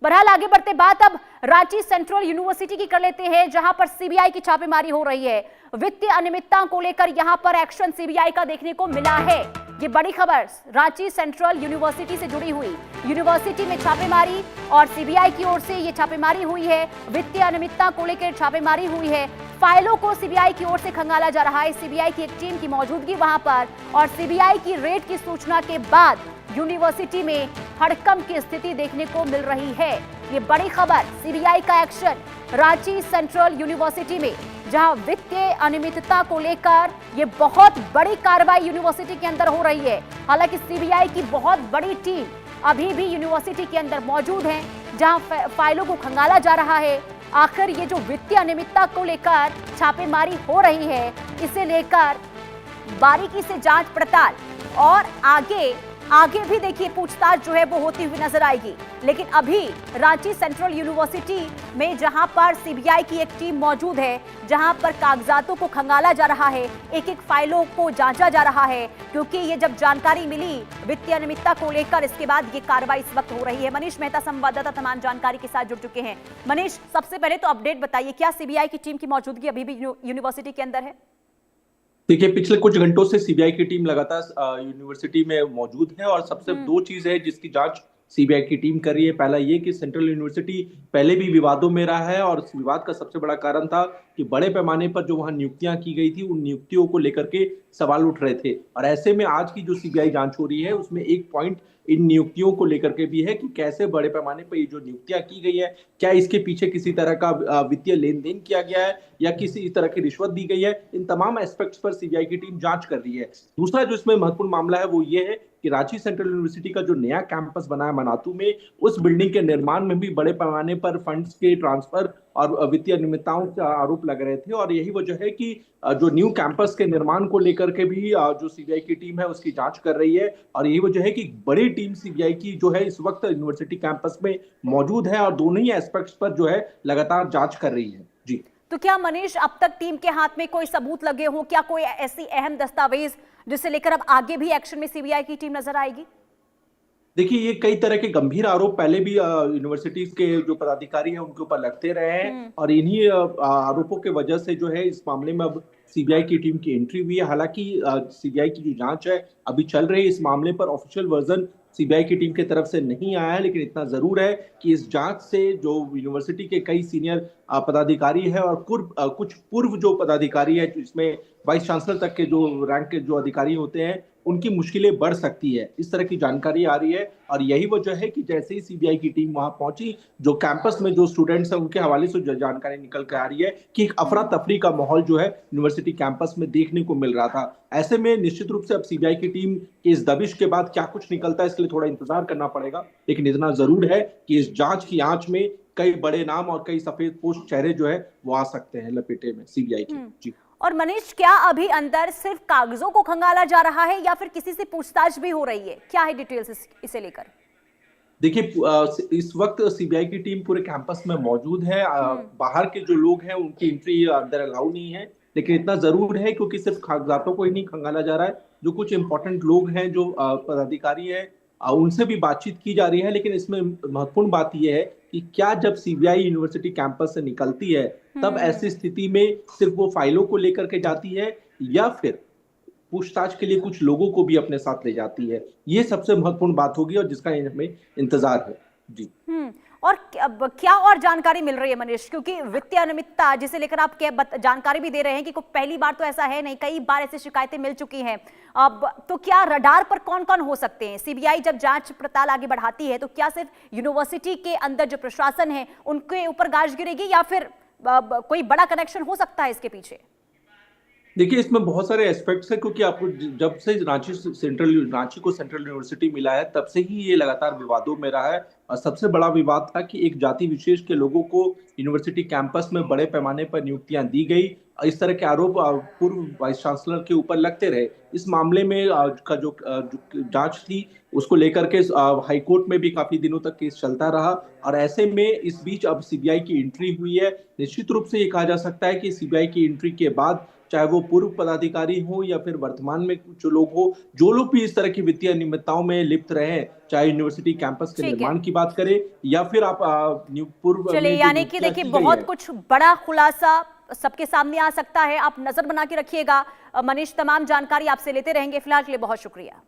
बहरहाल आगे बढ़ते बात अब रांची सेंट्रल यूनिवर्सिटी की कर लेते हैं, जहां पर सीबीआई की छापेमारी हो रही है। वित्तीय अनियमितताओं को लेकर यहां पर एक्शन सीबीआई का देखने को मिला है। ये बड़ी खबर रांची सेंट्रल यूनिवर्सिटी से जुड़ी हुई। यूनिवर्सिटी में छापेमारी और सीबीआई की ओर से ये छापेमारी हुई है। वित्तीय अनियमितता को लेकर छापेमारी हुई है। फाइलों को सीबीआई की ओर से खंगाला जा रहा है। सीबीआई की एक टीम की मौजूदगी वहां पर और सीबीआई की रेड की सूचना के बाद यूनिवर्सिटी में हड़कंप की स्थिति देखने को मिल रही है। ये बड़ी खबर, सीबीआई का एक्शन रांची सेंट्रल यूनिवर्सिटी में, जहां वित्तीय अनियमितता को लेकर ये बहुत बड़ी कार्रवाई यूनिवर्सिटी के अंदर हो रही है। हालांकि सीबीआई की बहुत बड़ी टीम अभी भी यूनिवर्सिटी के अंदर मौजूद है, जहां फाइलों को खंगाला जा रहा है। आखिर ये जो वित्तीय अनियमितता को लेकर छापेमारी हो रही है, इसे लेकर बारीकी से जांच पड़ताल और आगे भी देखिए पूछताछ जो है वो होती हुई नजर आएगी। लेकिन अभी रांची सेंट्रल यूनिवर्सिटी में जहां पर सीबीआई की एक टीम मौजूद है, जहां पर कागजातों को खंगाला जा रहा है, एक एक फाइलों को जांचा जा रहा है, क्योंकि ये जब जानकारी मिली वित्तीय अनियमितता को लेकर, इसके बाद ये कार्रवाई इस वक्त हो रही है। मनीष मेहता संवाददाता तमाम जानकारी के साथ जुड़ चुके हैं। मनीष, सबसे पहले तो अपडेट बताइए, क्या सीबीआई की टीम की मौजूदगी अभी भी यूनिवर्सिटी के अंदर है? देखिए, पिछले कुछ घंटों से सीबीआई की टीम लगातार यूनिवर्सिटी में मौजूद है और सबसे दो चीज है जिसकी जांच सीबीआई की टीम कर रही है। पहला ये कि सेंट्रल यूनिवर्सिटी पहले भी विवादों में रहा है और उस विवाद का सबसे बड़ा कारण था कि बड़े पैमाने पर जो वहां नियुक्तियां की गई थी, उन नियुक्तियों को लेकर के सवाल उठ रहे थे। और ऐसे में आज की जो सीबीआई जांच हो रही है, उसमें एक पॉइंट इन नियुक्तियों को लेकर के भी है कि कैसे बड़े पैमाने पर ये जो नियुक्तियां की गई है, क्या इसके पीछे किसी तरह का वित्तीय लेन देन किया गया है या किसी तरह की रिश्वत दी गई है। इन तमाम एस्पेक्ट्स पर सीबीआई की टीम जांच कर रही है। दूसरा जो इसमें महत्वपूर्ण मामला है वो ये है कि रांची सेंट्रल यूनिवर्सिटी का जो नया कैंपस बना है मनातू में, उस बिल्डिंग के निर्माण में भी बड़े पैमाने पर फंड्स के ट्रांसफर और वित्तीय अनियमितताओं के आरोप लग रहे थे। और यही वजह है कि जो न्यू कैंपस के निर्माण को लेकर के भी जो सीबीआई की टीम है उसकी जांच कर रही है। और यही वजह है कि बड़ी टीम सीबीआई की जो है इस वक्त यूनिवर्सिटी कैंपस में मौजूद है और दोनों ही एस्पेक्ट्स पर जो है लगातार जांच कर रही है। जी, तो क्या मनीष, अब तक टीम के हाथ में कोई सबूत लगे हों? क्या कोई ऐसी अहम दस्तावेज जिसे लेकर अब आगे भी एक्शन में सीबीआई की टीम नजर आएगी? देखिए, ये कई तरह के गंभीर आरोप पहले भी यूनिवर्सिटीज के जो पदाधिकारी हैं उनके ऊपर लगते रहे हैं और इन्हीं आरोपों के वजह से जो है इस मामले में अब सीबीआई की टीम की एंट्री हुई है। हालांकि सीबीआई की जो जांच है अभी चल रही है, इस मामले पर ऑफिशियल वर्जन सीबीआई की टीम की तरफ से नहीं आया है, लेकिन इतना जरूर है कि इस जांच से जो यूनिवर्सिटी के कई सीनियर पदाधिकारी है और कुछ पूर्व जो पदाधिकारी है, जिसमें वाइस चांसलर तक के जो रैंक के जो अधिकारी होते हैं, उनकी मुश्किलें बढ़ सकती है। इस तरह की जानकारी आ रही है और यही वजह है कि जैसे ही सीबीआई की टीम वहां पहुंची, जो कैंपस में जो स्टूडेंट्स हैं उनके हवाले से जो जानकारी निकल कर आ रही है कि एक अफरा तफरी का माहौल जो है यूनिवर्सिटी कैंपस में देखने को मिल रहा था। ऐसे में निश्चित रूप से अब सीबीआई की टीम की इस दबिश के बाद क्या कुछ निकलता है, इसके लिए थोड़ा इंतजार करना पड़ेगा। लेकिन इतना जरूर है कि इस जांच की आंच में कई बड़े नाम और कई सफेद पोश चेहरे जो है वो आ सकते हैं लपेटे में सीबीआई की। जी, और मनीष, क्या अभी अंदर सिर्फ कागजों को खंगाला जा रहा है या फिर किसी से पूछताछ भी हो रही है? क्या है डिटेल्स इसे लेकर? देखिए, इस वक्त सीबीआई की टीम पूरे कैंपस में मौजूद है। बाहर के जो लोग हैं उनकी एंट्री अंदर अलाउ नहीं है, लेकिन इतना जरूर है क्योंकि सिर्फ कागजातों को ही नहीं खंगाला जा रहा है, जो कुछ इंपॉर्टेंट लोग हैं, जो पदाधिकारी हैं, उनसे भी बातचीत की जा रही है। लेकिन इसमें महत्वपूर्ण बात यह है कि क्या जब सीबीआई यूनिवर्सिटी कैंपस से निकलती है तब ऐसी स्थिति में सिर्फ वो फाइलों को लेकर के जाती है या फिर पूछताछ के लिए कुछ लोगों को भी अपने साथ ले जाती है? ये सबसे महत्वपूर्ण बात होगी और जिसका हमें इंतजार है। जी, और क्या और जानकारी मिल रही है मनीष? क्योंकि वित्तीय अनियमितता जिसे लेकर आप क्या जानकारी भी दे रहे हैं कि पहली बार तो ऐसा है नहीं, कई बार ऐसी शिकायतें मिल चुकी हैं। अब तो क्या रडार पर कौन कौन हो सकते हैं? सीबीआई जब जांच पड़ताल आगे बढ़ाती है तो क्या सिर्फ यूनिवर्सिटी के अंदर जो प्रशासन है उनके ऊपर गाज गिरेगी या फिर कोई बड़ा कनेक्शन हो सकता है इसके पीछे? देखिए, इसमें बहुत सारे एस्पेक्ट्स हैं क्योंकि आपको जब से रांची को सेंट्रल यूनिवर्सिटी मिला है तब से ही ये लगातार विवादों में रहा है। और सबसे बड़ा विवाद था कि एक जाति विशेष के लोगों को यूनिवर्सिटी कैंपस में बड़े पैमाने पर नियुक्तियां दी गई। इस तरह के आरोप पूर्व वाइस चांसलर के ऊपर लगते रहे। इस मामले में का जो जांच थी उसको लेकर के हाई कोर्ट में भी काफी दिनों तक केस चलता रहा और ऐसे में इस बीच अब सीबीआई की एंट्री हुई है। निश्चित रूप से ये कहा जा सकता है कि सीबीआई की एंट्री के बाद चाहे वो पूर्व पदाधिकारी हो या फिर वर्तमान में कुछ लोग हो, जो लोग भी इस तरह की वित्तीय अनियमितताओं में लिप्त रहे हैं, चाहे यूनिवर्सिटी कैंपस के ठीक है। निर्माण की बात करें या फिर आप पूर्व चलिए, में जो यानी कि नियुक्तियां देखिए की गई बहुत है। कुछ बड़ा खुलासा सबके सामने आ सकता है। आप नजर बना के रखिएगा। मनीष, तमाम जानकारी आपसे लेते रहेंगे। फिलहाल के लिए बहुत शुक्रिया।